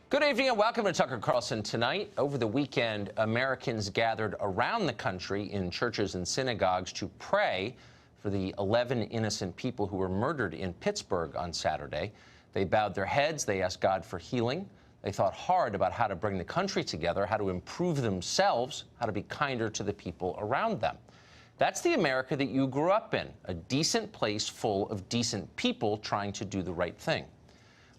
Good evening and welcome to Tucker Carlson Tonight. Over the weekend, Americans gathered around the country in churches and synagogues to pray for the 11 innocent people who were murdered in Pittsburgh on Saturday. They bowed their heads. They asked God for healing. They thought hard about how to bring the country together, how to improve themselves, how to be kinder to the people around them. That's the America that you grew up in, a decent place full of decent people trying to do the right thing.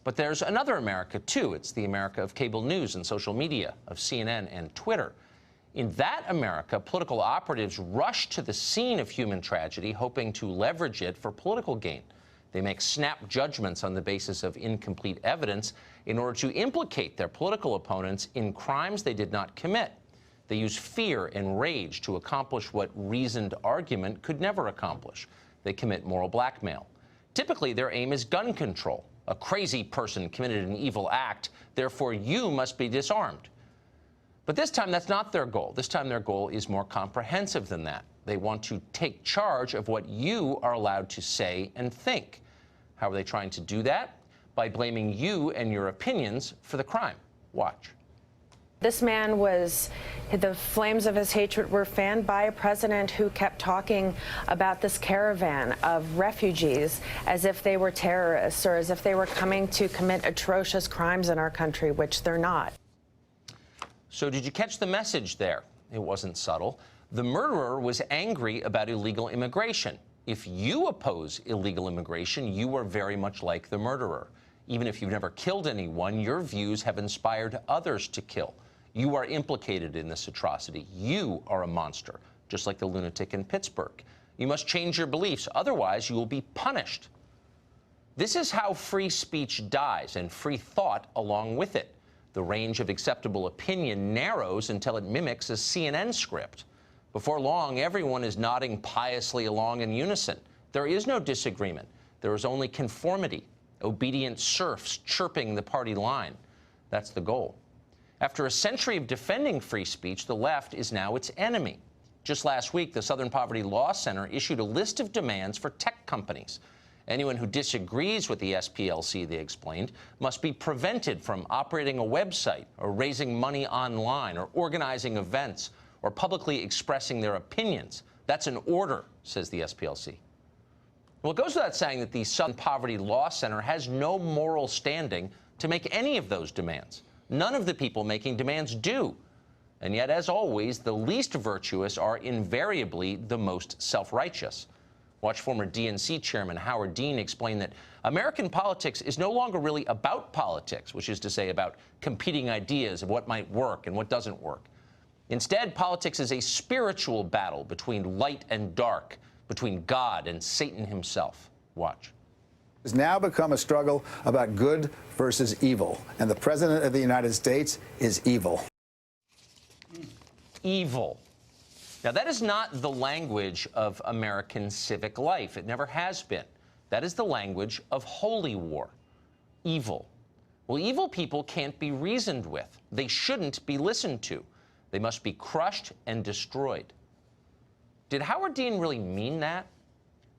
But there's another America, too. It's the America of cable news and social media, of CNN and Twitter. In that America, political operatives rush to the scene of human tragedy, hoping to leverage it for political gain. They make snap judgments on the basis of incomplete evidence in order to implicate their political opponents in crimes they did not commit. They use fear and rage to accomplish what reasoned argument could never accomplish. They commit moral blackmail. Typically, their aim is gun control. A crazy person committed an evil act, therefore you must be disarmed. But this time, that's not their goal. This time, their goal is more comprehensive than that. They want to take charge of what you are allowed to say and think. How are they trying to do that? By blaming you and your opinions for the crime. Watch. This man the flames of his hatred were fanned by a president who kept talking about this caravan of refugees as if they were terrorists or as if they were coming to commit atrocious crimes in our country, which they're not. So did you catch the message there? It wasn't subtle. The murderer was angry about illegal immigration. If you oppose illegal immigration, you are very much like the murderer. Even if you've never killed anyone, your views have inspired others to kill. You are implicated in this atrocity. You are a monster, just like the lunatic in Pittsburgh. You must change your beliefs, otherwise you will be punished. This is how free speech dies, and free thought along with it. The range of acceptable opinion narrows until it mimics a CNN script. Before long, everyone is nodding piously along in unison. There is no disagreement. There is only conformity. Obedient serfs chirping the party line. That's the goal. After a century of defending free speech, the left is now its enemy. Just last week, the Southern Poverty Law Center issued a list of demands for tech companies. Anyone who disagrees with the SPLC, they explained, must be prevented from operating a website or raising money online or organizing events or publicly expressing their opinions. That's an order, says the SPLC. Well, it goes without saying that the Southern Poverty Law Center has no moral standing to make any of those demands. None of the people making demands do. And yet, as always, the least virtuous are invariably the most self-righteous. Watch former DNC Chairman Howard Dean explain that American politics is no longer really about politics, which is to say about competing ideas of what might work and what doesn't work. Instead, politics is a spiritual battle between light and dark, between God and Satan himself. Watch. Has now become a struggle about good versus evil, and the President of the United States is evil. Evil. Now, that is not the language of American civic life. It never has been. That is the language of holy war. Evil. Well, evil people can't be reasoned with. They shouldn't be listened to. They must be crushed and destroyed. Did Howard Dean really mean that?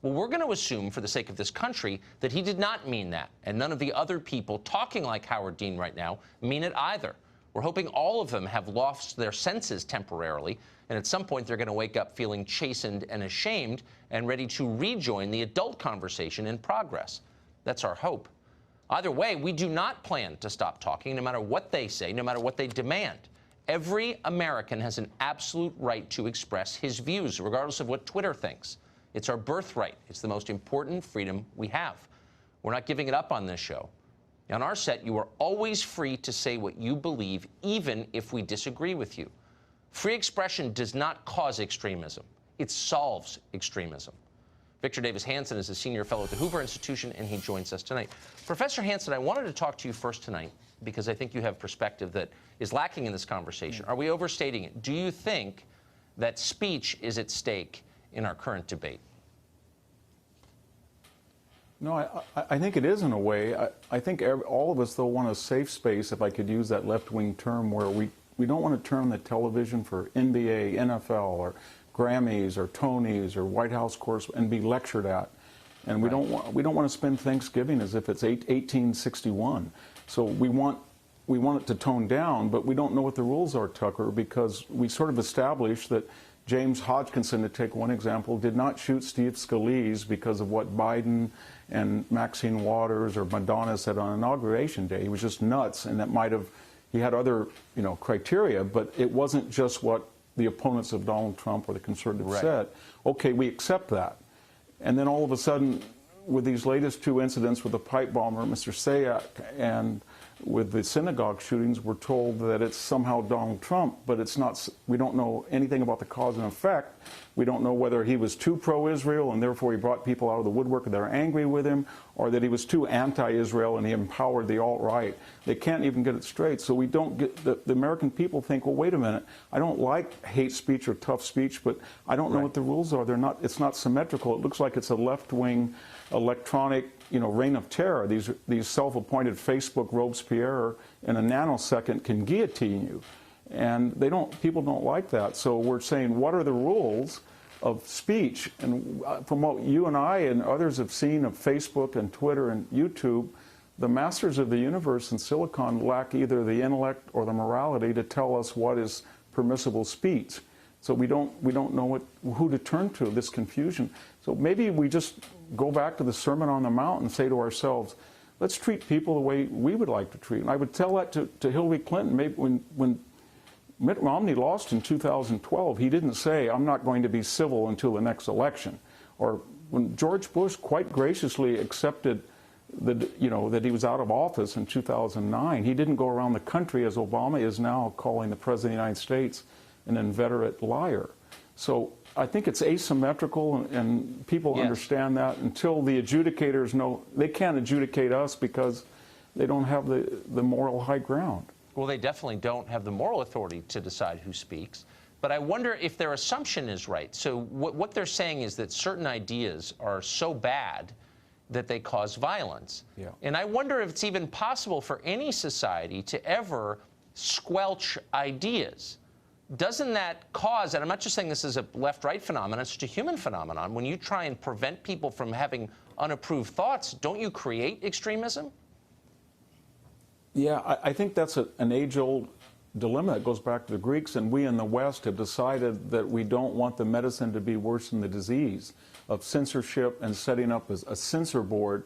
Well, we're going to assume, for the sake of this country, that he did not mean that, and none of the other people talking like Howard Dean right now mean it either. We're hoping all of them have lost their senses temporarily, and at some point they're going to wake up feeling chastened and ashamed and ready to rejoin the adult conversation in progress. That's our hope. Either way, we do not plan to stop talking, no matter what they say, no matter what they demand. Every American has an absolute right to express his views, regardless of what Twitter thinks. It's our birthright. It's the most important freedom we have. We're not giving it up on this show. On our set, you are always free to say what you believe, even if we disagree with you. Free expression does not cause extremism. It solves extremism. Victor Davis Hanson is a senior fellow at the Hoover Institution, and he joins us tonight. Professor Hanson, I wanted to talk to you first tonight because I think you have perspective that is lacking in this conversation. Are we overstating it? Do you think that speech is at stake in our current debate? No, I think it is in a way. I think all of us, though, want a safe space, if I could use that left-wing term, where we don't want to turn on the television for NBA, NFL, or Grammys, or Tonys, or White House course and be lectured at. And we don't want to spend Thanksgiving as if it's 1861. So we want we want it to tone down, but we don't know what the rules are, Tucker, because we sort of established that James Hodgkinson, to take one example, did not shoot Steve Scalise because of what Biden and Maxine Waters or Madonna said on Inauguration Day. He was just nuts, and that might have, he had other, criteria, but it wasn't just what the opponents of Donald Trump or the conservatives said. Okay, we accept that. And then all of a sudden, with these latest two incidents with the pipe bomber, Mr. Sayak, and with the synagogue shootings, we're told that it's somehow Donald Trump, but it's not. We don't know anything about the cause and effect. We don't know whether he was too pro-Israel and therefore he brought people out of the woodwork that are angry with him, or that he was too anti-Israel and he empowered the alt-right. They can't even get it straight. So we don't get, the American people think, well, wait a minute, I don't like hate speech or tough speech, but I don't know what the rules are. They're not. It's not symmetrical. It looks like it's a left-wing electronic, reign of terror. These self-appointed Facebook Robespierre in a nanosecond can guillotine you, and people don't like that. So we're saying, what are the rules of speech? And from what you and I and others have seen of Facebook and Twitter and YouTube, the masters of the universe in Silicon lack either the intellect or the morality to tell us what is permissible speech. So we don't know who to turn to, this confusion. So maybe we just go back to the Sermon on the Mount and say to ourselves, let's treat people the way we would like to treat. And I would tell that to Hillary Clinton. Maybe when Mitt Romney lost in 2012, he didn't say, I'm not going to be civil until the next election. Or when George Bush quite graciously accepted that he was out of office in 2009, he didn't go around the country, as Obama is now, calling the President of the United States an inveterate liar. So I think it's asymmetrical, and people understand that until the adjudicators know. They can't adjudicate us because they don't have the moral high ground. Well, they definitely don't have the moral authority to decide who speaks. But I wonder if their assumption is right. So what they're saying is that certain ideas are so bad that they cause violence. Yeah. And I wonder if it's even possible for any society to ever squelch ideas. Doesn't that cause, and I'm not just saying this is a left-right phenomenon, it's just a human phenomenon, when you try and prevent people from having unapproved thoughts, don't you create extremism? Yeah, I think that's an age-old dilemma. It goes back to the Greeks, and we in the West have decided that we don't want the medicine to be worse than the disease, of censorship and setting up a censor board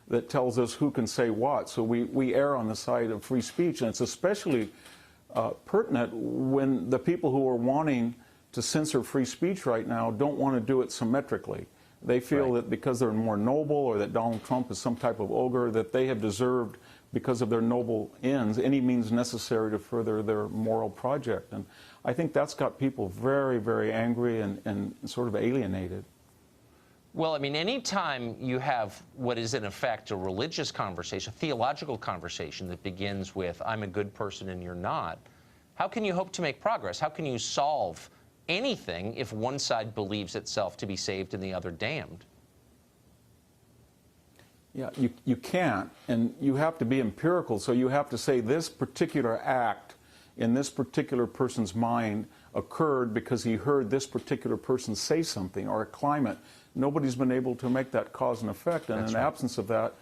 that tells us who can say what. So we err on the side of free speech, and it's especially pertinent when the people who are wanting to censor free speech right now don't want to do it symmetrically. They feel that because they're more noble, or that Donald Trump is some type of ogre, that they have deserved, because of their noble ends, any means necessary to further their moral project. And I think that's got people very, very angry and sort of alienated. Well, I mean, anytime you have what is in effect a religious conversation, a theological conversation that begins with, I'm a good person and you're not, how can you hope to make progress? How can you solve anything if one side believes itself to be saved and the other damned? Yeah, you can't, and you have to be empirical. So you have to say this particular act in this particular person's mind occurred because he heard this particular person say something, or a climate. Nobody's been able to make that cause and effect, and in the absence of that,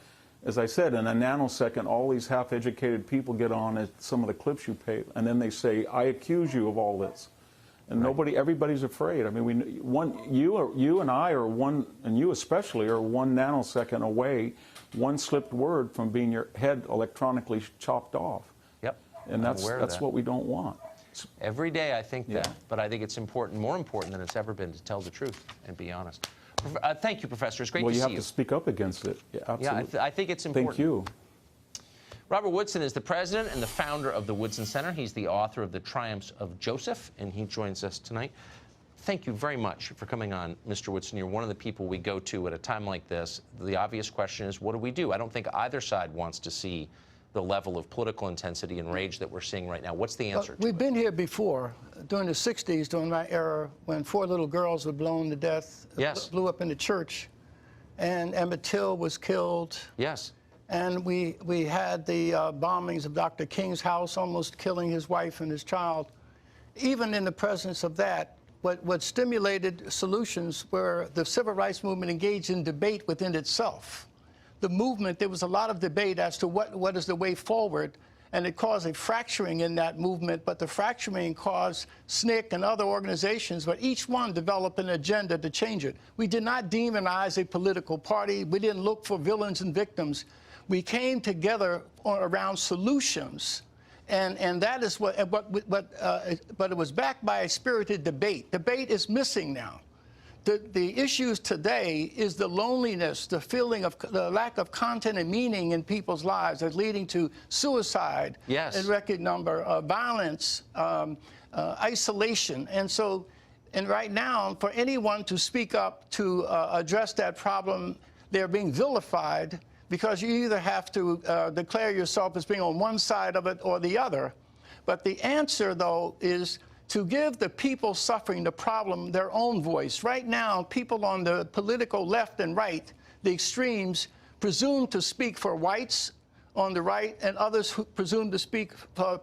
as I said, in a nanosecond, all these half-educated people get on at some of the clips you pay, and then they say, I accuse you of all this. And everybody's afraid. I mean, you and I are one, and you especially, are 1 nanosecond away, one slipped word from being your head electronically chopped off. Yep. And that's what we don't want. Every day I think that, but I think it's important, more important than it's ever been, to tell the truth and be honest. Thank you, Professor. It's great to see you. Well, you have to speak up against it. Yeah, absolutely. Yeah, I think it's important. Thank you. Robert Woodson is the president and the founder of the Woodson Center. He's the author of The Triumphs of Joseph, and he joins us tonight. Thank you very much for coming on, Mr. Woodson. You're one of the people we go to at a time like this. The obvious question is, what do we do? I don't think either side wants to see the level of political intensity and rage that we're seeing right now. What's the answer to it? We've been here before, during the 60s, during my era, when 4 little girls were blown to death, blew up in the church, and Emmett Till was killed. Yes. And we had the bombings of Dr. King's house, almost killing his wife and his child. Even in the presence of that, what stimulated solutions were the civil rights movement engaged in debate within itself. The movement, there was a lot of debate as to what is the way forward, and it caused a fracturing in that movement, but the fracturing caused SNCC and other organizations, but each one developed an agenda to change it. We did not demonize a political party. We didn't look for villains and victims. We came together around solutions, and that is but it was backed by a spirited debate. Debate is missing now. The issues today is the loneliness, the feeling of the lack of content and meaning in people's lives that's leading to suicide, yes, in record number, violence, isolation. And right now, for anyone to speak up to address that problem, they're being vilified because you either have to declare yourself as being on one side of it or the other. But the answer, though, is to give the people suffering the problem their own voice. Right now, people on the political left and right, the extremes, presume to speak for whites on the right, and others who presume to speak for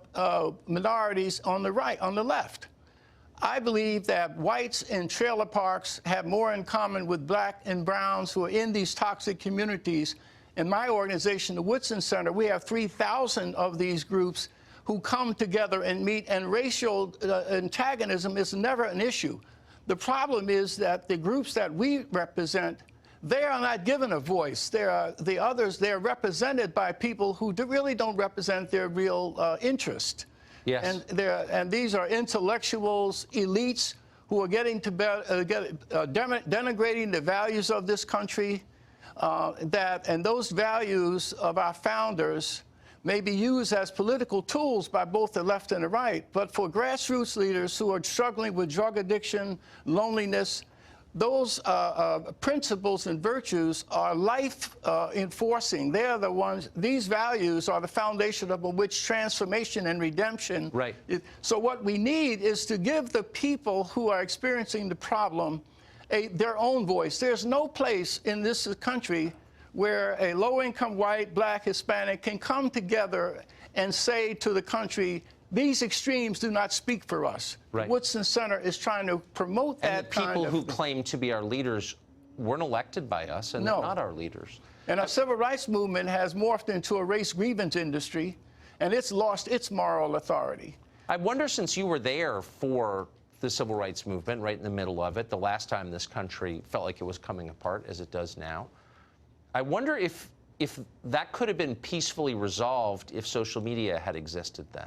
minorities on the right, on the left. I believe that whites in trailer parks have more in common with black and browns who are in these toxic communities. In my organization, the Woodson Center, we have 3,000 of these groups who come together and meet, and racial antagonism is never an issue. The problem is that the groups that we represent, they are not given a voice. The others, they're represented by people who really don't represent their real interest. Yes. And these are intellectuals, elites, who are getting to denigrating the values of this country, and those values of our founders may be used as political tools by both the left and the right. But for grassroots leaders who are struggling with drug addiction, loneliness, those principles and virtues are life enforcing. They're the ones, these values are the foundation upon which transformation and redemption. Right. So what we need is to give the people who are experiencing the problem their own voice. There's no place in this country where a low-income white, black, Hispanic can come together and say to the country, these extremes do not speak for us. Right. The Woodson Center is trying to promote that. And the people who claim to be our leaders weren't elected by us, and they're not our leaders. And our civil rights movement has morphed into a race grievance industry, and it's lost its moral authority. I wonder, since you were there for the civil rights movement, right in the middle of it, the last time this country felt like it was coming apart, as it does now, I wonder if that could have been peacefully resolved if social media had existed then.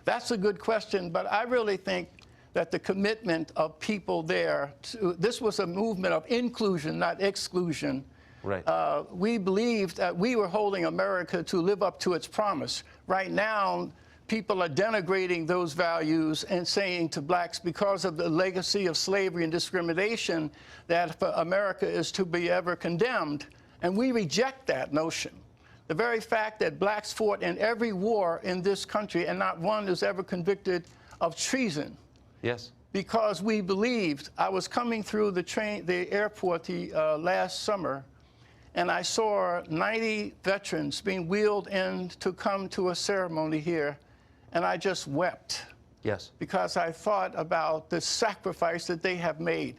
That's a good question, but I really think that the commitment of people there, this was a movement of inclusion, not exclusion. Right. We believed that we were holding America to live up to its promise. Right now, people are denigrating those values and saying to blacks, because of the legacy of slavery and discrimination, that America is to be ever condemned. And we reject that notion. The very fact that blacks fought in every war in this country and not one is ever convicted of treason. Yes. Because we believed. I was coming through the airport last summer, and I saw 90 veterans being wheeled in to come to a ceremony here. And I just wept. Yes. Because I thought about the sacrifice that they have made.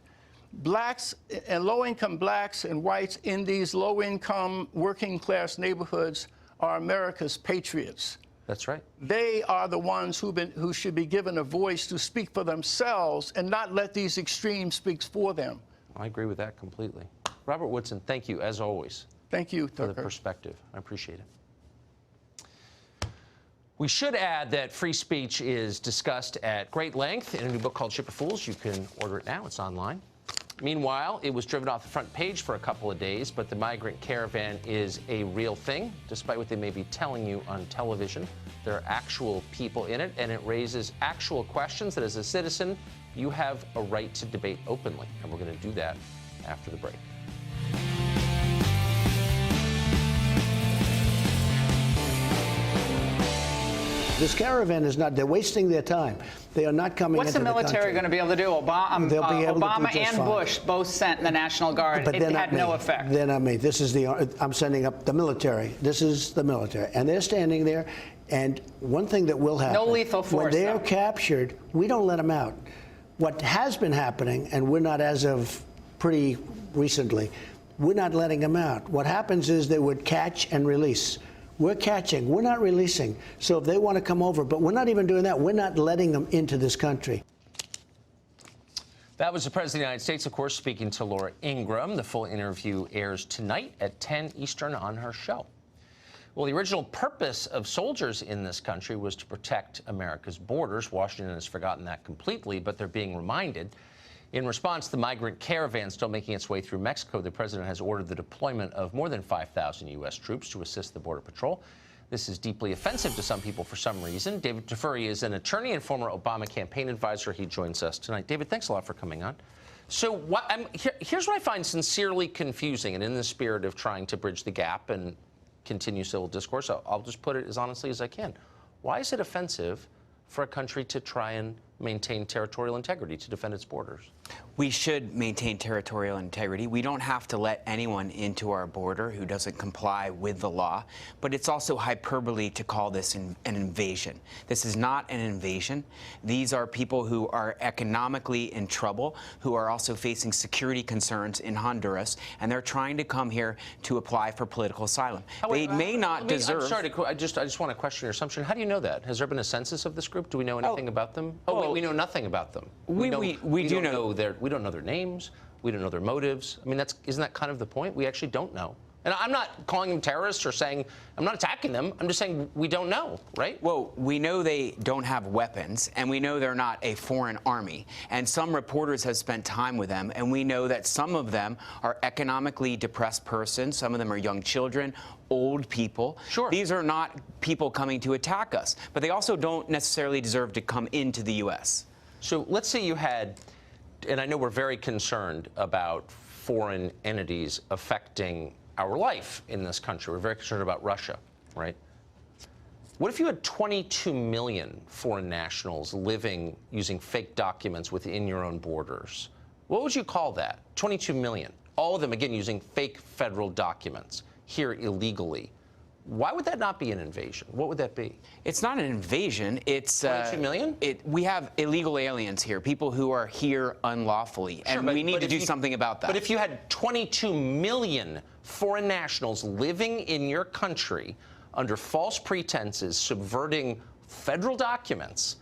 Blacks and low-income blacks and whites in these low-income working-class neighborhoods are America's patriots. That's right. They are the ones who should be given a voice to speak for themselves and not let these extremes speak for them. I agree with that completely. Robert Woodson, thank you, as always. Thank you, Tucker. For the perspective. I appreciate it. We should add that free speech is discussed at great length in a new book called Ship of Fools. You can order it now. It's online. Meanwhile, it was driven off the front page for a couple of days, but the migrant caravan is a real thing, despite what they may be telling you on television. There are actual people in it, and it raises actual questions that, as a citizen, you have a right to debate openly. And we're going to do that after the break. This caravan is not, they're wasting their time. They are not coming into the country. What's the military going to be able to do? Obama and Bush both sent the National Guard. It had no effect. They're not me. This is I'm sending up the military. This is the military. And they're standing there. And one thing that will happen. No lethal force. When they're captured, we don't let them out. What has been happening, and we're not as of pretty recently, we're not letting them out. What happens is they would catch and release. We're catching. We're not releasing. So if they want to come over, but we're not even doing that. We're not letting them into this country. That was the President of the United States, of course, speaking to Laura Ingraham. The full interview airs tonight at 10 Eastern on her show. Well, the original purpose of soldiers in this country was to protect America's borders. Washington has forgotten that completely, but they're being reminded. In response to the migrant caravan still making its way through Mexico, the president has ordered the deployment of more than 5,000 U.S. troops to assist the Border Patrol. This is deeply offensive to some people for some reason. David Tafuri is an attorney and former Obama campaign advisor. He joins us tonight. David, thanks a lot for coming on. So here's what I find sincerely confusing, and in the spirit of trying to bridge the gap and continue civil discourse, I'll just put it as honestly as I can. Why is it offensive for a country to try and maintain territorial integrity, to defend its borders? We should maintain territorial integrity. We don't have to let anyone into our border who doesn't comply with the law, but it's also hyperbole to call this an invasion. This is not an invasion. These are people who are economically in trouble, who are also facing security concerns in Honduras, and they're trying to come here to apply for political asylum. They may not deserve... I'm sorry, I just want to question your assumption. How do you know that? Has there been a census of this group? Do we know anything about them? We know nothing about them. We do know we don't know their names. We don't know their motives. I mean, isn't that kind of the point? We actually don't know. And I'm not calling them terrorists or saying, I'm not attacking them. I'm just saying we don't know, right? Well, we know they don't have weapons, and we know they're not a foreign army. And some reporters have spent time with them, and we know that some of them are economically depressed persons. Some of them are young children, old people. Sure. These are not people coming to attack us, but they also don't necessarily deserve to come into the U.S. So let's say you had, and I know we're very concerned about foreign entities affecting our life in this country. We're very concerned about Russia, right? What if you had 22 million foreign nationals living using fake documents within your own borders? What would you call that? 22 million. All of them, again, using fake federal documents here illegally. Why would that not be an invasion? What would that be? It's not an invasion. It's 22 million? We have illegal aliens here, people who are here unlawfully, and we need to do something about that. But if you had 22 million foreign nationals living in your country under false pretenses, subverting federal documents,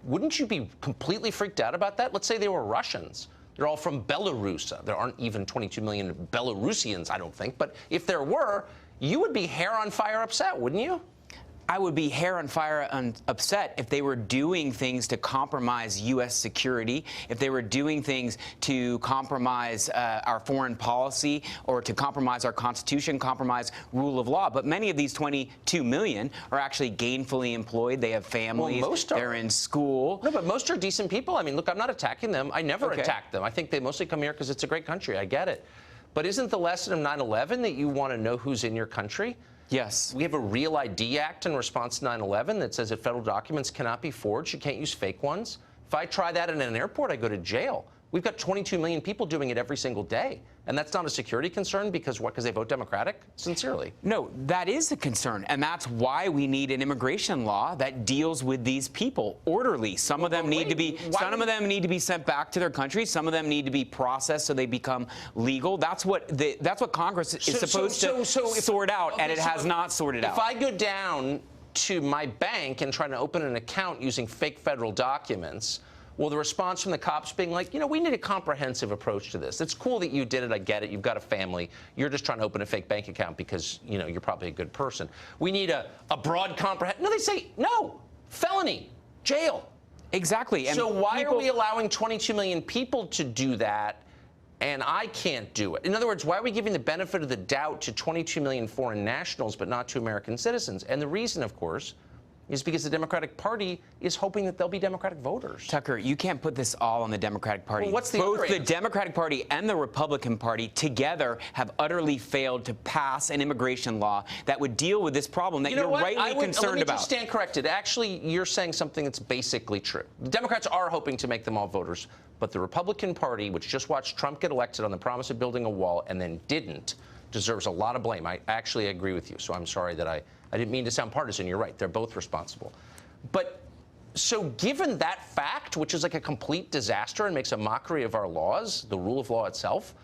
wouldn't you be completely freaked out about that? Let's say they were Russians. They're all from Belarus. There aren't even 22 million Belarusians, I don't think. But if there were, you would be hair on fire upset, wouldn't you? I would be hair on fire upset if they were doing things to compromise U.S. security, if they were doing things to compromise our foreign policy or to compromise our Constitution, compromise rule of law. But many of these 22 million are actually gainfully employed. They have families. Well, most are. They're in school. No, but most are decent people. I mean, look, I'm not attacking them. I never attack them. I think they mostly come here because it's a great country. I get it. But isn't the lesson of 9/11 that you want to know who's in your country? Yes. We have a Real ID Act in response to 9/11 that says that federal documents cannot be forged. You can't use fake ones. If I try that in an airport, I go to jail. We've got 22 million people doing it every single day. And that's not a security concern because what? Because they vote Democratic? Sincerely. No, that is a concern. And that's why we need an immigration law that deals with these people orderly. Some of them need to be sent back to their countries. Some of them need to be processed so they become legal. That's what Congress is supposed to sort out, and it has not sorted out. If I go down to my bank and try to open an account using fake federal documents, well, the response from the cops being like, we need a comprehensive approach to this. It's cool that you did it. I get it. You've got a family. You're just trying to open a fake bank account because, you're probably a good person. We need a broad comprehensive. No, they say, no, felony, jail. Exactly. And so why are we allowing 22 million people to do that and I can't do it? In other words, why are we giving the benefit of the doubt to 22 million foreign nationals but not to American citizens? And the reason, of course, is because the Democratic Party is hoping that they'll be Democratic voters. Tucker, you can't put this all on the Democratic Party. Well, what's the Both the Democratic Party and the Republican Party together have utterly failed to pass an immigration law that would deal with this problem that you're rightly concerned about. Let me just stand corrected. Actually, you're saying something that's basically true. The Democrats are hoping to make them all voters, but the Republican Party, which just watched Trump get elected on the promise of building a wall and then didn't, deserves a lot of blame. I actually agree with you, so I'm sorry that I didn't mean to sound partisan. You're right. They're both responsible. But so given that fact, which is like a complete disaster and makes a mockery of our laws, the rule of law itself,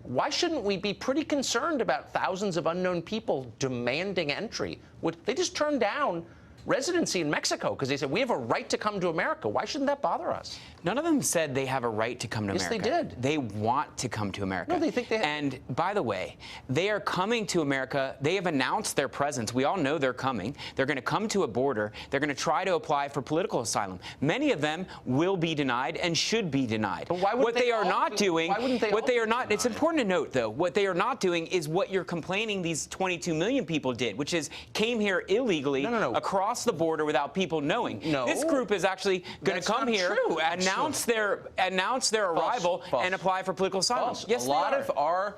why shouldn't we be pretty concerned about thousands of unknown people demanding entry? They just turned down residency in Mexico because they said, we have a right to come to America. Why shouldn't that bother us? None of them said they have a right to come to America. Yes, they did. They want to come to America. No, they think they have. And by the way, they are coming to America. They have announced their presence. We all know they're coming. They're going to come to a border. They're going to try to apply for political asylum. Many of them will be denied and should be denied. But why would what they are not doing, what they are not, it's important to note, though, what they are not doing is what you're complaining these 22 million people did, which is came here illegally across the border without people knowing. No. This group is actually going to come here, announce their arrival, and apply for political asylum. Yes, a lot of our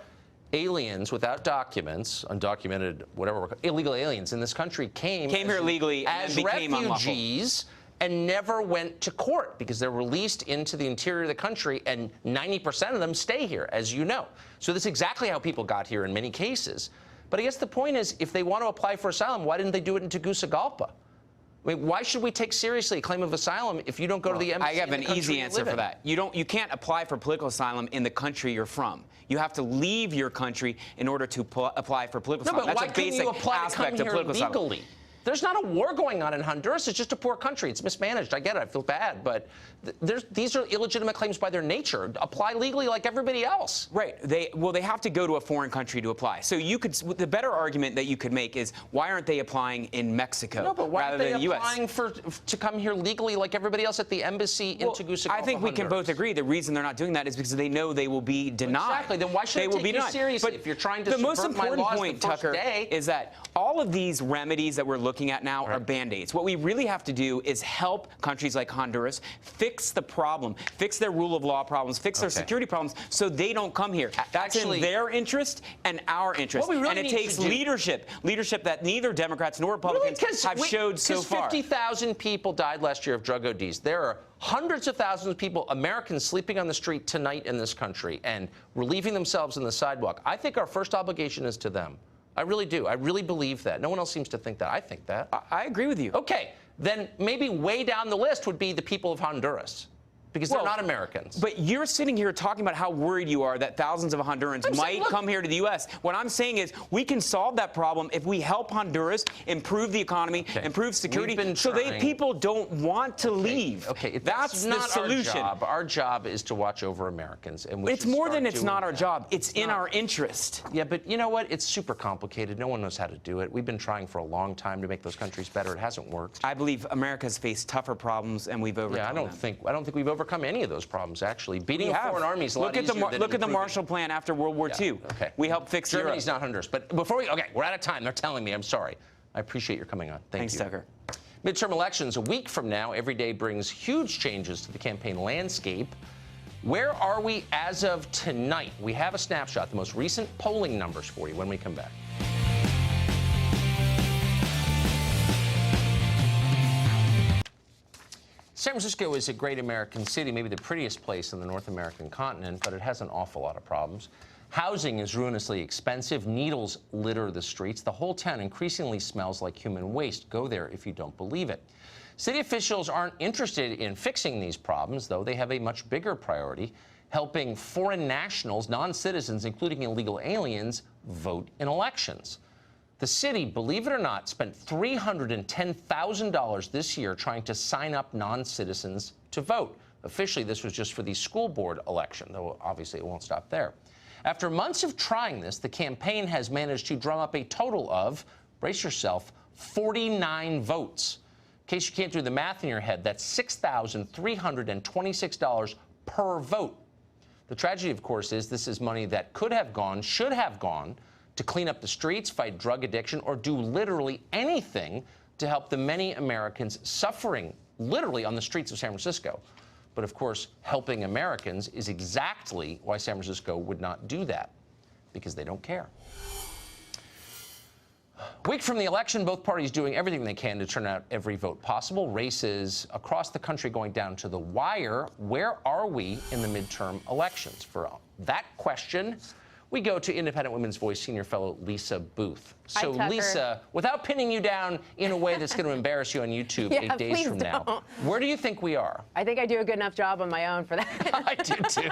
aliens without documents, undocumented, whatever, illegal aliens in this country came here illegally as and became refugees and never went to court because they're released into the interior of the country, and 90% of them stay here, as you know. So this is exactly how people got here in many cases. But I guess the point is, if they want to apply for asylum, why didn't they do it in Tegucigalpa? I mean, why should we take seriously a claim of asylum if you don't go to the embassy? I have an easy answer for that. You can't apply for political asylum in the country you're from. You have to leave your country in order to apply for political asylum. But That's why a couldn't basic you apply aspect to of come here political legally? asylum. There's not a war going on in Honduras. It's just a poor country. It's mismanaged. I get it. I feel bad. But these are illegitimate claims by their nature. Apply legally like everybody else. Right. They have to go to a foreign country to apply. So the better argument that you could make is, why aren't they applying in Mexico rather than the U.S.? Applying to come here legally like everybody else at the embassy in Tegucigalpa, I think we can both agree the reason they're not doing that is because they know they will be denied. Exactly. Then why should they take you seriously but if you're trying to the most subvert my important laws point, the first Tucker, day? is that all of these remedies that we're looking at now are Band-Aids. What we really have to do is help countries like Honduras fix the problem, fix their rule of law problems, fix their security problems so they don't come here. That's in their interest and our interest. And it takes leadership that neither Democrats nor Republicans have showed so far. 50,000 people died last year of drug ODs. There are hundreds of thousands of people, Americans, sleeping on the street tonight in this country and relieving themselves on the sidewalk. I think our first obligation is to them. I really do. I really believe that. No one else seems to think that. I think that. I agree with you. Okay. Then maybe way down the list would be the people of Honduras, because they're not Americans. But you're sitting here talking about how worried you are that thousands of Hondurans might come here to the U.S. What I'm saying is we can solve that problem if we help Honduras improve the economy, improve security, so people don't want to leave. Okay, that's the solution. Our job. Our job is to watch over Americans. And it's more than it's not our job. It's in our interest. Yeah, but you know what? It's super complicated. No one knows how to do it. We've been trying for a long time to make those countries better. It hasn't worked. I believe America's faced tougher problems, and we've overcome them. I don't think we've overcome any of those problems, actually. Beating foreign armies is a lot easier than look at the Marshall Plan after World War II. Okay. We helped fix Germany's not Honduras. But before we're out of time. They're telling me. I'm sorry. I appreciate your coming on. Thanks, Tucker. Midterm elections a week from now. Every day brings huge changes to the campaign landscape. Where are we as of tonight? We have a snapshot, the most recent polling numbers for you when we come back. San Francisco is a great American city, maybe the prettiest place on the North American continent, but it has an awful lot of problems. Housing is ruinously expensive. Needles litter the streets. The whole town increasingly smells like human waste. Go there if you don't believe it. City officials aren't interested in fixing these problems, though. They have a much bigger priority, helping foreign nationals, non-citizens, including illegal aliens, vote in elections. The city, believe it or not, spent $310,000 this year trying to sign up non-citizens to vote. Officially, this was just for the school board election, though obviously it won't stop there. After months of trying this, the campaign has managed to drum up a total of, brace yourself, 49 votes. In case you can't do the math in your head, that's $6,326 per vote. The tragedy, of course, is this is money that could have gone, should have gone, to clean up the streets, fight drug addiction, or do literally anything to help the many Americans suffering literally on the streets of San Francisco. But of course, helping Americans is exactly why San Francisco would not do that, because they don't care. A week from the election, both parties doing everything they can to turn out every vote possible. Races across the country going down to the wire. Where are we in the midterm elections? For that question, we go to Independent Women's Voice senior fellow Lisa Booth. So, Lisa, without pinning you down in a way that's going to embarrass you on YouTube 8 days from now, where do you think we are? I think I do a good enough job on my own for that. I do, too.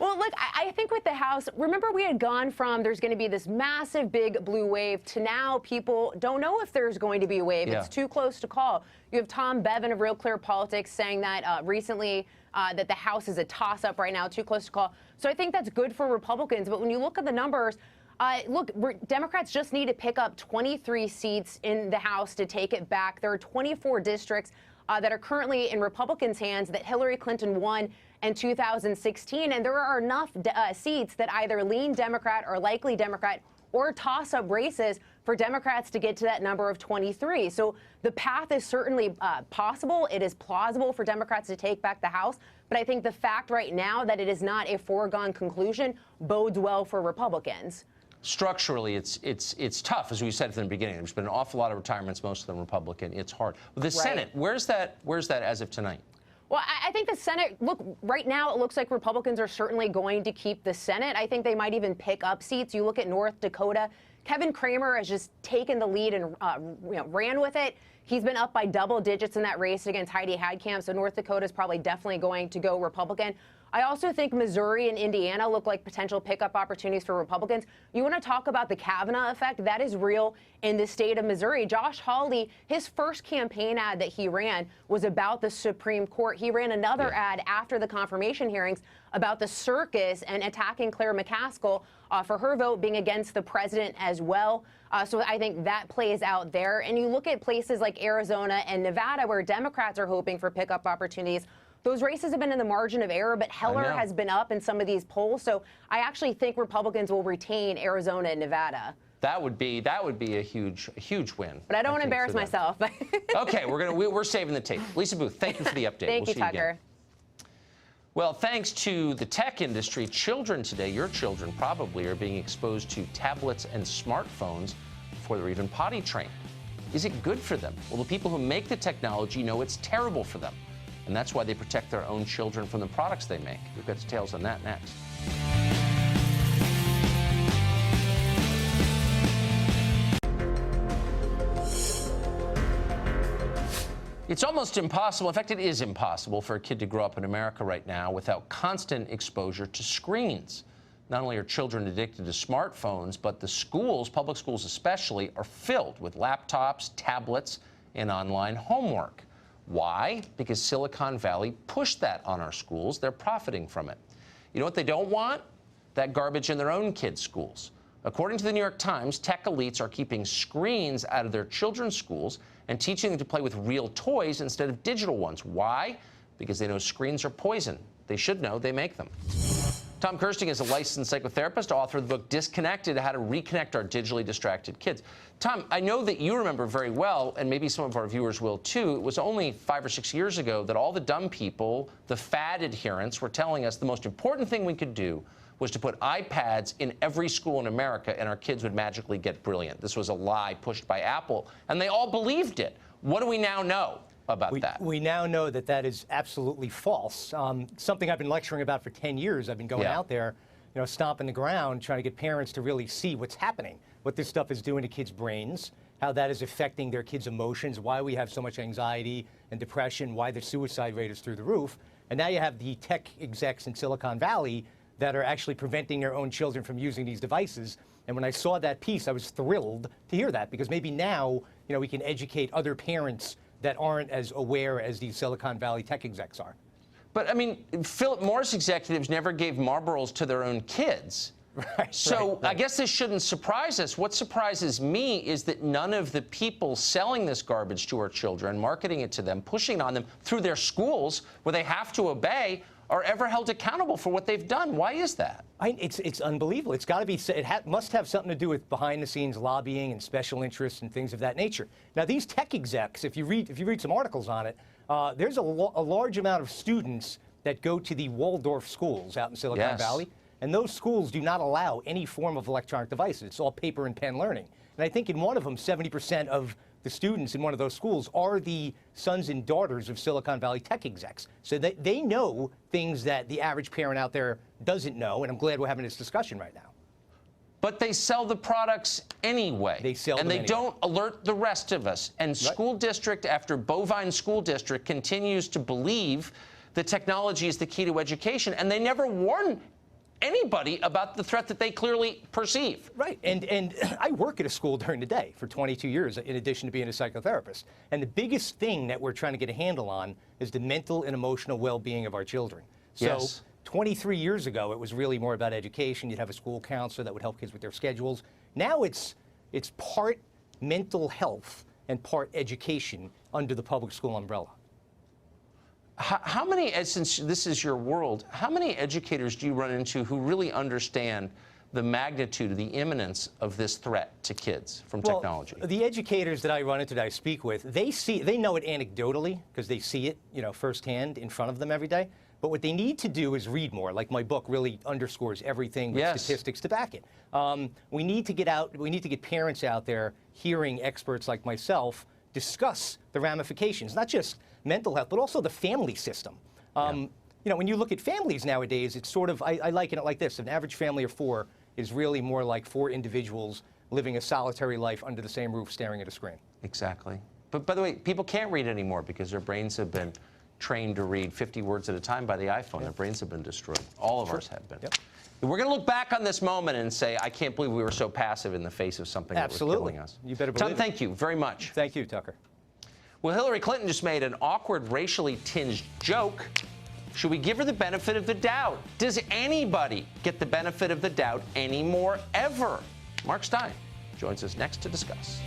Well, look, I think with the House, remember we had gone from there's going to be this massive big blue wave to now people don't know if there's going to be a wave. It's too close to call. You have Tom Bevan of Real Clear Politics saying that recently that the House is a toss-up right now, too close to call. So I think that's good for Republicans. But when you look at the numbers, look, Democrats just need to pick up 23 seats in the House to take it back. There are 24 districts that are currently in Republicans' hands that Hillary Clinton won in 2016, and there are enough seats that either lean Democrat or likely Democrat or toss-up races for Democrats to get to that number of 23. So the path is certainly possible. It is plausible for Democrats to take back the House, but I think the fact right now that it is not a foregone conclusion bodes well for Republicans. Structurally, it's tough, as we said from the beginning. There's been an awful lot of retirements, most of them Republican. It's hard. With the Senate, where's that as of tonight? Well, I think the Senate, look, right now it looks like Republicans are certainly going to keep the Senate. I think they might even pick up seats. You look at North Dakota, Kevin Cramer has just taken the lead and ran with it. He's been up by double digits in that race against Heidi Heitkamp, so North Dakota is probably definitely going to go Republican. I also think Missouri and Indiana look like potential pickup opportunities for Republicans. You want to talk about the Kavanaugh effect? That is real in the state of Missouri. Josh Hawley, his first campaign ad that he ran was about the Supreme Court. He ran another ad after the confirmation hearings about the circus and attacking Claire McCaskill for her vote being against the president as well. So I think that plays out there. And you look at places like Arizona and Nevada where Democrats are hoping for pickup opportunities. Those races have been in the margin of error, but Heller has been up in some of these polls. So I actually think Republicans will retain Arizona and Nevada. That would be a huge win. But I don't want to embarrass myself. Okay, we're saving the tape. Lisa Booth, thank you for the update. Thank you, Tucker. Well, thanks to the tech industry, children today, your children probably, are being exposed to tablets and smartphones before they're even potty trained. Is it good for them? Well, the people who make the technology know it's terrible for them. And that's why they protect their own children from the products they make. We've got details on that next. It's almost impossible, in fact, it is impossible for a kid to grow up in America right now without constant exposure to screens. Not only are children addicted to smartphones, but the schools, public schools especially, are filled with laptops, tablets, and online homework. Why? Because Silicon Valley pushed that on our schools. They're profiting from it. You know what they don't want? That garbage in their own kids' schools. According to the New York Times, tech elites are keeping screens out of their children's schools and teaching them to play with real toys instead of digital ones. Why? Because they know screens are poison. They should know they make them. Tom Kirsting is a licensed psychotherapist, author of the book Disconnected, How to Reconnect Our Digitally Distracted Kids. Tom, I know that you remember very well, and maybe some of our viewers will too, it was only 5 or 6 years ago that all the dumb people, the fad adherents, were telling us the most important thing we could do was to put iPads in every school in America and our kids would magically get brilliant. This was a lie pushed by Apple, and they all believed it. What do we now know about that? We now know that that is absolutely false. Something I've been lecturing about for 10 years. I've been going out there, stomping the ground, trying to get parents to really see what's happening, what this stuff is doing to kids' brains, how that is affecting their kids' emotions, why we have so much anxiety and depression, why the suicide rate is through the roof. And now you have the tech execs in Silicon Valley that are actually preventing their own children from using these devices. And when I saw that piece, I was thrilled to hear that, because maybe now, we can educate other parents that aren't as aware as these Silicon Valley tech execs are. But, I mean, Philip Morris executives never gave Marlboros to their own kids. So I guess this shouldn't surprise us. What surprises me is that none of the people selling this garbage to our children, marketing it to them, pushing on them through their schools where they have to obey, are ever held accountable for what they've done. Why is that? It's unbelievable. It's got to be. Must have something to do with behind-the-scenes lobbying and special interests and things of that nature. Now, these tech execs, if you read some articles on it, there's a large amount of students that go to the Waldorf schools out in Silicon Valley, and those schools do not allow any form of electronic devices. It's all paper and pen learning. And I think in one of them, 70% of the students in one of those schools are the sons and daughters of Silicon Valley tech execs. So they know things that the average parent out there doesn't know, and I'm glad we're having this discussion right now. But they sell the products anyway. They sell them anyway. Don't alert the rest of us. And school district after bovine school district continues to believe that technology is the key to education, and they never warn anybody about the threat that they clearly perceive. Right. And I work at a school during the day for 22 years, in addition to being a psychotherapist. And the biggest thing that we're trying to get a handle on is the mental and emotional well-being of our children. So Yes. 23 years ago, it was really more about education. You'd have a school counselor that would help kids with their schedules. Now it's part mental health and part education under the public school umbrella. How many, since this is your world, how many educators do you run into who really understand the magnitude of the imminence of this threat to kids from technology? The educators that I run into, that I speak with, they know it anecdotally because they see it, firsthand in front of them every day. But what they need to do is read more. Like my book really underscores everything with statistics to back it. We need to get out. We need to get parents out there hearing experts like myself discuss the ramifications, not just mental health, but also the family system. When you look at families nowadays, it's sort of, I liken it like this. An average family of 4 is really more like 4 individuals living a solitary life under the same roof staring at a screen. Exactly. But by the way, people can't read anymore because their brains have been trained to read 50 words at a time by the iPhone. Their brains have been destroyed. All of ours have been. We're going to look back on this moment and say, I can't believe we were so passive in the face of something that was killing us. You better believe Tom, thank you very much. Thank you, Tucker. Well, Hillary Clinton just made an awkward, racially tinged joke. Should we give her the benefit of the doubt? Does anybody get the benefit of the doubt anymore, ever? Mark Stein joins us next to discuss.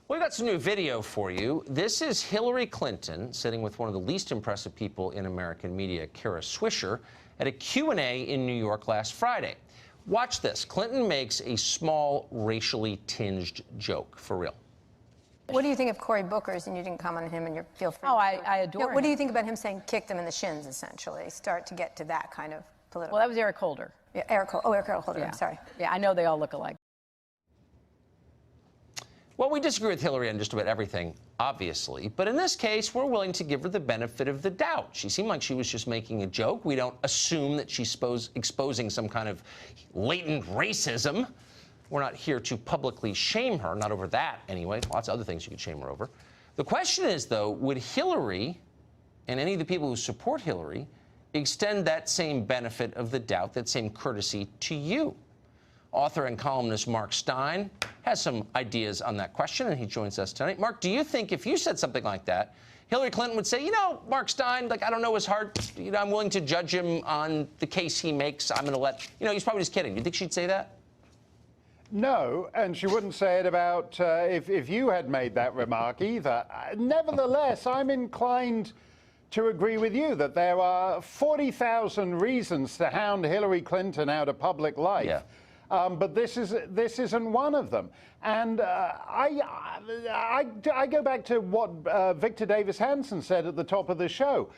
We've got some new video for you. This is Hillary Clinton sitting with one of the least impressive people in American media, Kara Swisher, at a Q&A in New York last Friday. Watch this. Clinton makes a small, racially tinged joke, for real. What do you think of Cory Booker's, and you didn't comment on him, and you feel free? Oh, I adore him. What do you think about him saying kicked him in the shins, essentially? Start to get to that kind of political. Well, that was Eric Holder. Yeah, Eric Holder, Yeah. I'm sorry. Yeah, I know they all look alike. Well, we disagree with Hillary on just about everything, obviously, but in this case, we're willing to give her the benefit of the doubt. She seemed like she was just making a joke. We don't assume that she's exposing some kind of latent racism. We're not here to publicly shame her, not over that anyway. Lots of other things you could shame her over. The question is, though, would Hillary and any of the people who support Hillary extend that same benefit of the doubt, that same courtesy to you? Author and columnist Mark Stein has some ideas on that question, and he joins us tonight. Mark, do you think if you said something like that, Hillary Clinton would say, Mark Stein, I don't know his heart. I'm willing to judge him on the case he makes. I'm going to let, he's probably just kidding. Do you think she'd say that? No, and she wouldn't say it about if you had made that remark either. Nevertheless, I'm inclined to agree with you that there are 40,000 reasons to hound Hillary Clinton out of public life. Yeah. But this isn't one of them. And I go back to what Victor Davis Hanson said at the top of the show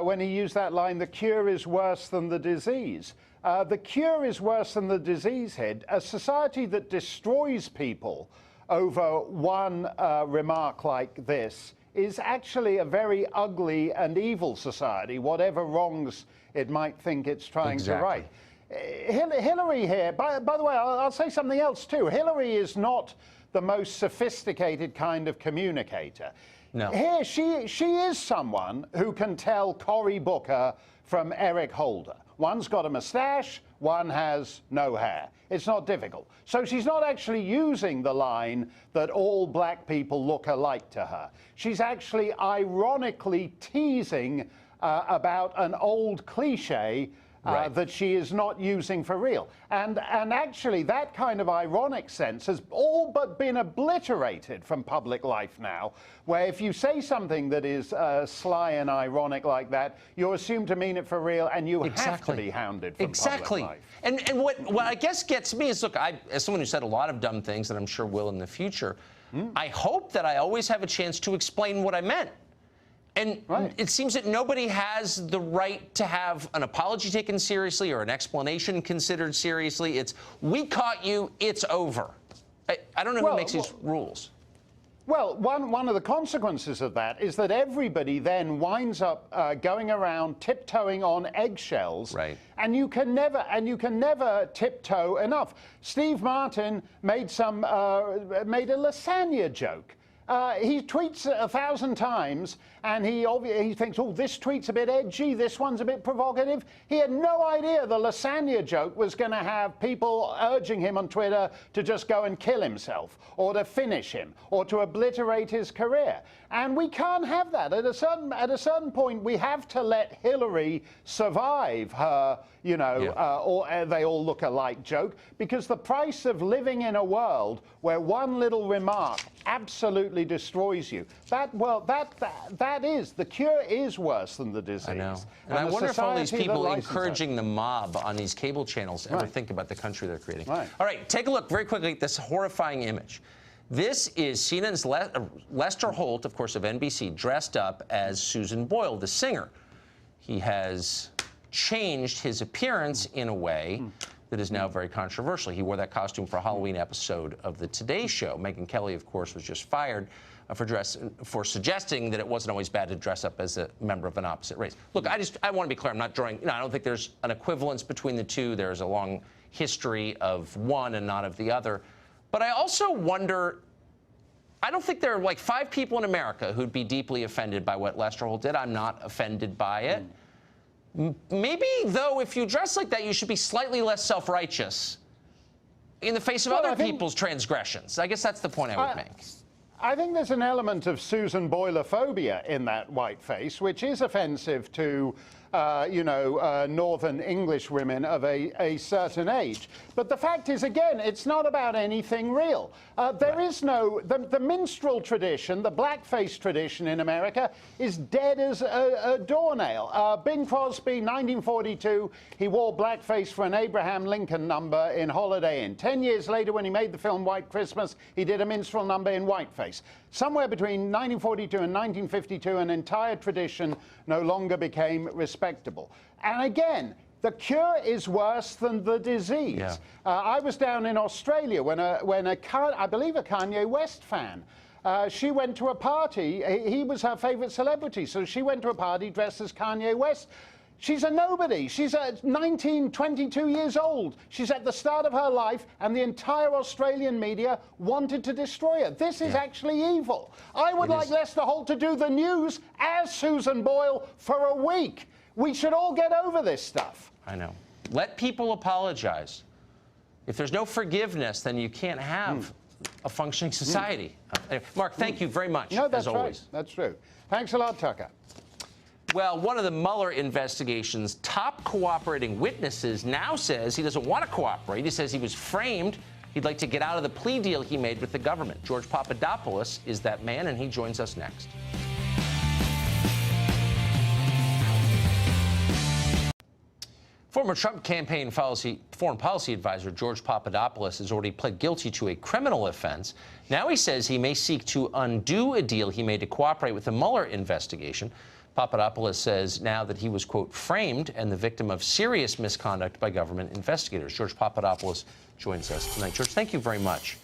when he used that line, the cure is worse than the disease. The cure is worse than the disease, Head. A society that destroys people over one remark like this is actually a very ugly and evil society, whatever wrongs it might think it's trying to right. Hillary here, by the way, I'll say something else too. Hillary is not the most sophisticated kind of communicator. No. Here, she is someone who can tell Cory Booker from Eric Holder. One's got a mustache, one has no hair. It's not difficult. So she's not actually using the line that all black people look alike to her. She's actually ironically teasing about an old cliche that she is not using for real. And actually, that kind of ironic sense has all but been obliterated from public life now, where if you say something that is sly and ironic like that, you're assumed to mean it for real, and you have to be hounded from public life. And what I guess gets me is, look, as someone who said a lot of dumb things, and I'm sure will in the future, I hope that I always have a chance to explain what I meant. And it seems that nobody has the right to have an apology taken seriously or an explanation considered seriously. It's, we caught you, it's over. I don't know who makes these rules. Well, one of the consequences of that is that everybody then winds up going around tiptoeing on eggshells, right? And you can never tiptoe enough. Steve Martin made made a lasagna joke. He tweets 1,000 times, and he thinks, oh, this tweet's a bit edgy, this one's a bit provocative. He had no idea the lasagna joke was going to have people urging him on Twitter to just go and kill himself, or to finish him, or to obliterate his career. And we can't have that. At a certain point, we have to let Hillary survive her, or they all look alike joke, because the price of living in a world where one little remark absolutely destroys you, the cure is worse than the disease. I know. And I wonder if all these people encouraging the mob on these cable channels ever think about the country they're creating. Right. All right, take a look very quickly at this horrifying image. This is CNN's Lester Holt, of course, of NBC, dressed up as Susan Boyle, the singer. He has changed his appearance in a way that is now very controversial. He wore that costume for a Halloween episode of The Today Show. Megyn Kelly, of course, was just fired for suggesting that it wasn't always bad to dress up as a member of an opposite race. Look, I want to be clear. I'm not drawing, I don't think there's an equivalence between the two. There's a long history of one and not of the other. But I also wonder, I don't think there are like 5 people in America who'd be deeply offended by what Lester Holt did. I'm not offended by it. Maybe, though, if you dress like that, you should be slightly less self-righteous in the face of other people's transgressions. I guess that's the point I would make. I think there's an element of Susan Boyle-phobia in that white face, which is offensive to, Northern English women of a certain age. But the fact is, again, it's not about anything real. There is no, the minstrel tradition, the blackface tradition in America is dead as a doornail. Bing Crosby, 1942, he wore blackface for an Abraham Lincoln number in Holiday Inn. 10 years later, when he made the film White Christmas, he did a minstrel number in whiteface. Somewhere between 1942 and 1952, an entire tradition no longer became respectable. And again, the cure is worse than the disease. Yeah. I was down in Australia when I believe a Kanye West fan, she went to a party. He was her favorite celebrity, so she went to a party dressed as Kanye West. She's a nobody. She's 19, 22 years old. She's at the start of her life, and the entire Australian media wanted to destroy her. This is actually evil. I would like Lester Holt to do the news as Susan Boyle for a week. We should all get over this stuff. I know. Let people apologize. If there's no forgiveness, then you can't have a functioning society. Anyway, Mark, thank you very much, No, that's as always. right. That's true. Thanks a lot, Tucker. Well, one of the Mueller investigation's top cooperating witnesses now says he doesn't want to cooperate. He says he was framed. He'd like to get out of the plea deal he made with the government. George Papadopoulos is that man, and he joins us next. Former Trump campaign foreign policy advisor George Papadopoulos has already pled guilty to a criminal offense. Now he says he may seek to undo a deal he made to cooperate with the Mueller investigation. Papadopoulos says now that he was, quote, framed and the victim of serious misconduct by government investigators. George Papadopoulos joins us tonight. George, thank you very much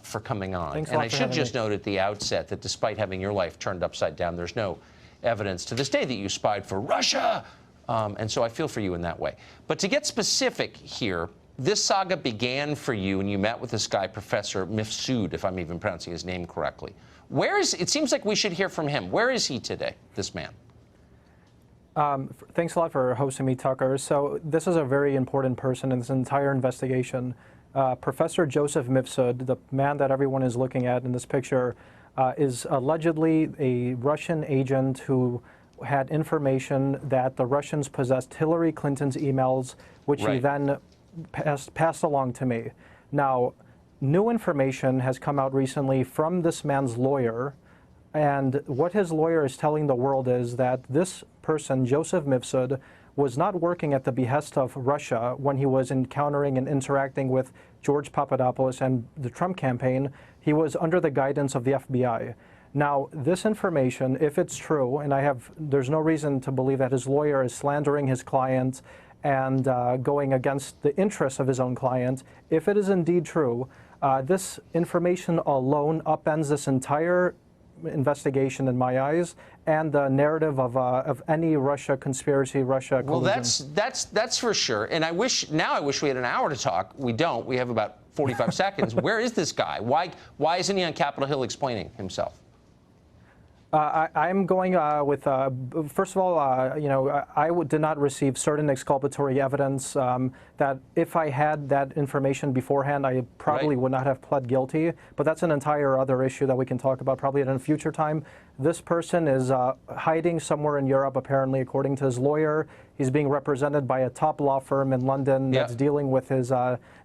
for coming on. Thanks and I should just note at the outset that despite having your life turned upside down, there's no evidence to this day that you spied for Russia. And so I feel for you in that way. But to get specific here, this saga began for you when you met with this guy, Professor Mifsud, if I'm even pronouncing his name correctly. It seems like we should hear from him. Where is he today, this man? Thanks a lot for hosting me, Tucker. So this is a very important person in this entire investigation. Professor Joseph Mifsud, the man that everyone is looking at in this picture, is allegedly a Russian agent who had information that the Russians possessed Hillary Clinton's emails, which he then passed along to me. Now, new information has come out recently from this man's lawyer, and what his lawyer is telling the world is that this person, Joseph Mifsud, was not working at the behest of Russia when he was encountering and interacting with George Papadopoulos and the Trump campaign. He was under the guidance of the FBI. Now, this information, if it's true, and there's no reason to believe that his lawyer is slandering his client and going against the interests of his own client, if it is indeed true, This information alone upends this entire investigation in my eyes, and the narrative of any Russia conspiracy, Russia collusion. Well, that's for sure. And I wish we had an hour to talk. We don't. We have about 45 seconds. Where is this guy? Why isn't he on Capitol Hill explaining himself? I'm going with, first of all, I did not receive certain exculpatory evidence that if I had that information beforehand, I probably would not have pled guilty. But that's an entire other issue that we can talk about probably at a future time. This person is hiding somewhere in Europe, apparently, according to his lawyer. He's being represented by a top law firm in London that's dealing with his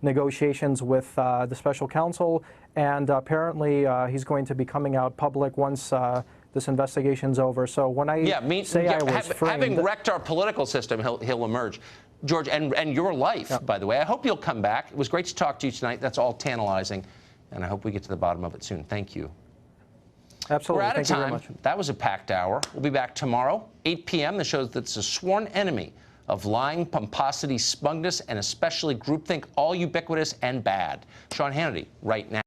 negotiations with the special counsel. And apparently, he's going to be coming out public once this investigation's over. So when I say I was framed, having wrecked our political system, he'll emerge. George, and your life, by the way. I hope you'll come back. It was great to talk to you tonight. That's all tantalizing, and I hope we get to the bottom of it soon. Thank you. Absolutely. We're out of Thank you very time. much. That was a packed hour. We'll be back tomorrow, 8 p.m. The show that's a sworn enemy of lying, pomposity, smugness, and especially groupthink, all ubiquitous and bad. Sean Hannity, right now.